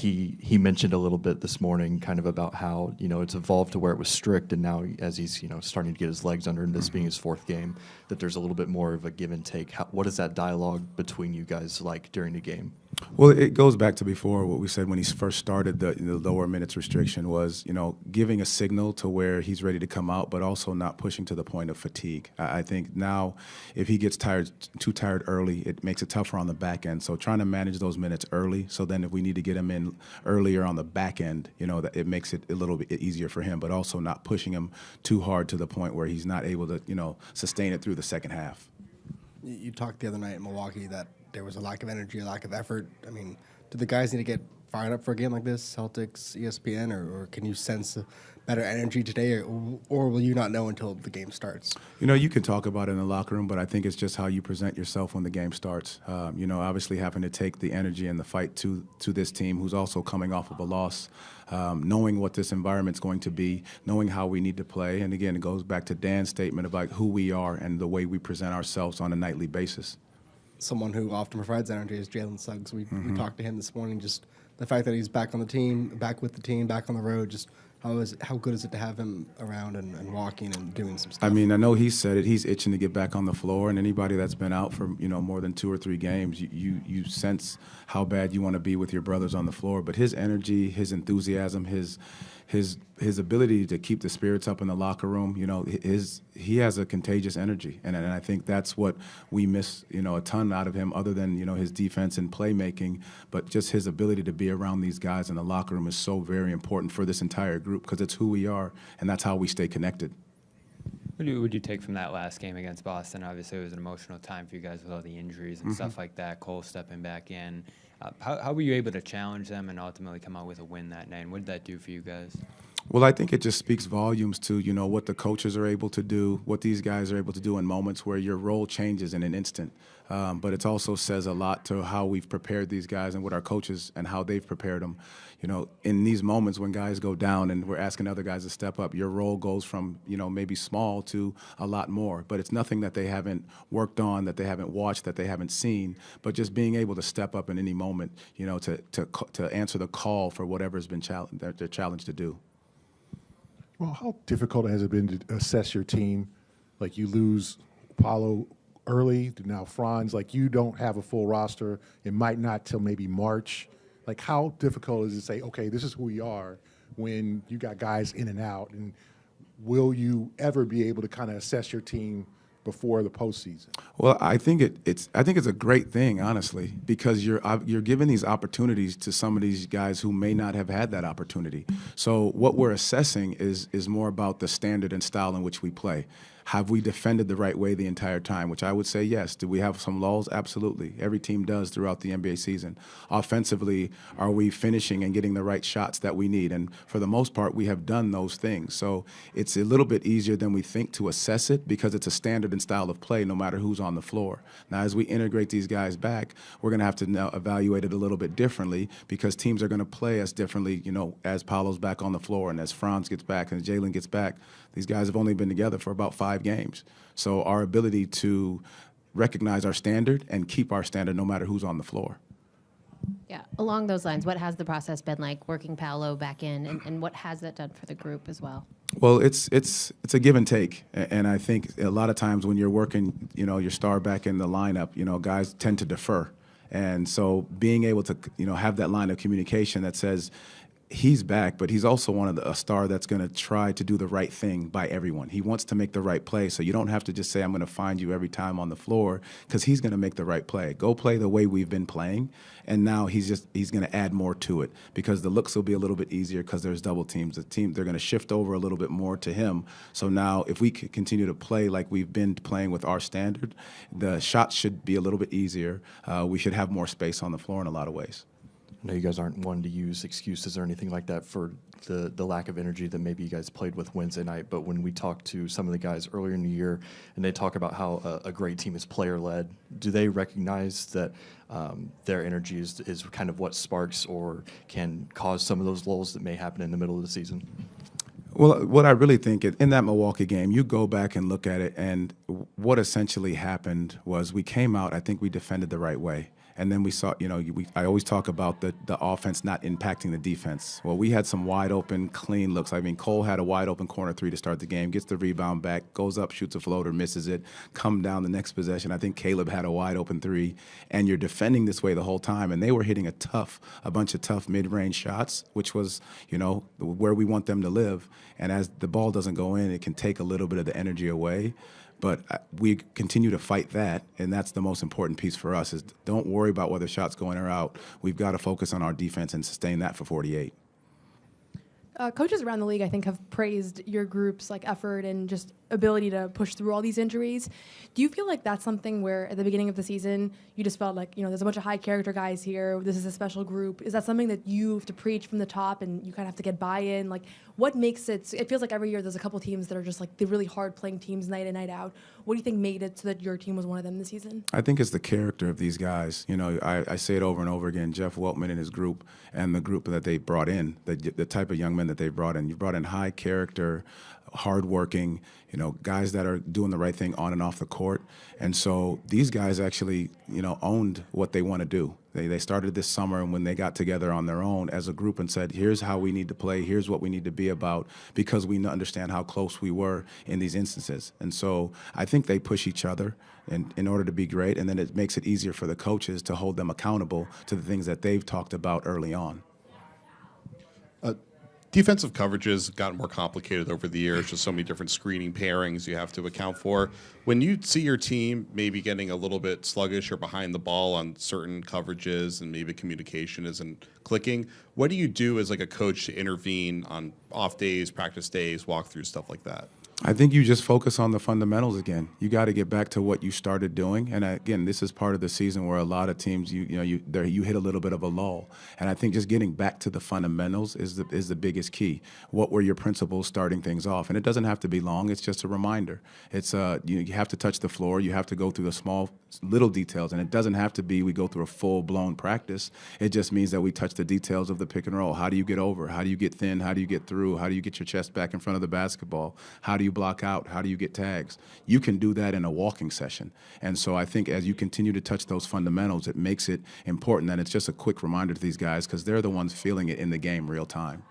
he mentioned a little bit this morning kind of about how, it's evolved to where it was strict, and now as he's, starting to get his legs under him, this being his fourth game, that there's a little bit more of a give and take. What is that dialogue between you guys like during the game? Well, it goes back to before what we said when he first started the lower minutes restriction was, giving a signal to where he's ready to come out, but also not pushing to the point of fatigue. I think now if he gets too tired early, it makes it tougher on the back end. So trying to manage those minutes early, so then if we need to get him in earlier on the back end, that it makes it a little bit easier for him, but also not pushing him too hard to the point where he's not able to, sustain it through the second half. You talked the other night in Milwaukee that there was a lack of energy, a lack of effort. I mean, do the guys need to get fired up for a game like this, Celtics, ESPN, or can you sense better energy today, or will you not know until the game starts? You can talk about it in the locker room, but I think it's just how you present yourself when the game starts. Obviously having to take the energy and the fight to this team who's also coming off of a loss, knowing what this environment's going to be, knowing how we need to play. And again, it goes back to Dan's statement about who we are and the way we present ourselves on a nightly basis. Someone who often provides energy is Jalen Suggs. We talked to him this morning, just the fact that he's back on the team, back with the team, back on the road, just how good is it to have him around and walking and doing some stuff? I mean, I know he said it. He's itching to get back on the floor, and anybody that's been out for more than 2 or 3 games, you sense how bad you want to be with your brothers on the floor. But his energy, his enthusiasm, his ability to keep the spirits up in the locker room, he has a contagious energy, and I think that's what we miss, a ton out of him, other than his defense and playmaking, but just his ability to be around these guys in the locker room is so very important for this entire group because it's who we are, and that's how we stay connected. What would you take from that last game against Boston? Obviously, it was an emotional time for you guys with all the injuries and stuff like that. Cole stepping back in. How were you able to challenge them and ultimately come out with a win that night? And what did that do for you guys? Well, I think it just speaks volumes to, what the coaches are able to do, what these guys are able to do in moments where your role changes in an instant. But it also says a lot to how we've prepared these guys and what our coaches and how they've prepared them. In these moments when guys go down and we're asking other guys to step up, your role goes from, maybe small to a lot more. But it's nothing that they haven't worked on, that they haven't watched, that they haven't seen. But just being able to step up in any moment, to answer the call for whatever's been they're challenged to do. Well, how difficult has it been to assess your team? Like, you lose Paulo early, now Franz, like, you don't have a full roster. It might not till maybe March. Like, how difficult is it to say, okay, this is who we are when you got guys in and out? And will you ever be able to kind of assess your team before the postseason? Well, I think it's a great thing, honestly, because you're giving these opportunities to some of these guys who may not have had that opportunity. So what we're assessing is more about the standard and style in which we play. Have we defended the right way the entire time? Which I would say yes. Do we have some lulls? Absolutely. Every team does throughout the NBA season. Offensively, are we finishing and getting the right shots that we need? And for the most part, we have done those things. So it's a little bit easier than we think to assess it because it's a standard and style of play no matter who's on the floor. Now, as we integrate these guys back, we're going to have to now evaluate it a little bit differently because teams are going to play us differently, as Paolo's back on the floor and as Franz gets back and Jalen gets back. These guys have only been together for about 5 games. So our ability to recognize our standard and keep our standard no matter who's on the floor. Yeah, along those lines, what has the process been like working Paolo back in, and what has that done for the group as well? Well, it's a give and take, and I think a lot of times when you're working, your star back in the lineup, guys tend to defer. And so being able to, have that line of communication that says, he's back, but he's also a star that's going to try to do the right thing by everyone. He wants to make the right play, so you don't have to just say, I'm going to find you every time on the floor, because he's going to make the right play. Go play the way we've been playing, and now he's going to add more to it, because the looks will be a little bit easier because there's double teams. They're going to shift over a little bit more to him. So now if we continue to play like we've been playing with our standard, the shots should be a little bit easier. We should have more space on the floor in a lot of ways. I know you guys aren't one to use excuses or anything like that for the lack of energy that maybe you guys played with Wednesday night, but when we talked to some of the guys earlier in the year and they talk about how a great team is player-led, do they recognize that their energy is kind of what sparks or can cause some of those lulls that may happen in the middle of the season? Well, what I really think in that Milwaukee game, you go back and look at it, and what essentially happened was we came out, I think we defended the right way. And then we saw, I always talk about the offense not impacting the defense. Well, we had some wide open, clean looks. I mean, Cole had a wide open corner three to start the game, gets the rebound back, goes up, shoots a floater, misses it, come down the next possession. I think Caleb had a wide open three, and you're defending this way the whole time. And they were hitting a bunch of tough mid-range shots, which was, where we want them to live. And as the ball doesn't go in, it can take a little bit of the energy away. But we continue to fight that, and that's the most important piece for us is don't worry about whether shots go in or out. We've got to focus on our defense and sustain that for 48. Coaches around the league, I think, have praised your group's effort and just ability to push through all these injuries. Do you feel like that's something where at the beginning of the season you just felt like, there's a bunch of high character guys here, this is a special group? Is that something that you have to preach from the top and you kind of have to get buy-in? What makes it feels like every year there's a couple teams that are just the really hard playing teams night in, night out. What do you think made it so that your team was one of them this season? I think it's the character of these guys. I say it over and over again, Jeff Weltman and his group and the group that they brought in, the type of young men that they brought in. You brought in high character, hardworking, guys that are doing the right thing on and off the court. And so these guys actually, owned what they want to do. They started this summer, and when they got together on their own as a group and said, here's how we need to play, here's what we need to be about, because we understand how close we were in these instances. And so I think they push each other in order to be great, and then it makes it easier for the coaches to hold them accountable to the things that they've talked about early on. Defensive coverage has gotten more complicated over the years. Just so many different screening pairings you have to account for. When you see your team maybe getting a little bit sluggish or behind the ball on certain coverages and maybe communication isn't clicking, what do you do as a coach to intervene on off days, practice days, walkthroughs, stuff like that? I think you just focus on the fundamentals again. You got to get back to what you started doing. And again, this is part of the season where a lot of teams, you hit a little bit of a lull. And I think just getting back to the fundamentals is the biggest key. What were your principles starting things off? And it doesn't have to be long. It's just a reminder. It's you have to touch the floor. You have to go through the small little details. And it doesn't have to be we go through a full-blown practice. It just means that we touch the details of the pick and roll. How do you get over? How do you get thin? How do you get through? How do you get your chest back in front of the basketball? How do you block out? How do you get tags? You can do that in a walking session. And so I think as you continue to touch those fundamentals, it makes it important that it's just a quick reminder to these guys because they're the ones feeling it in the game real time.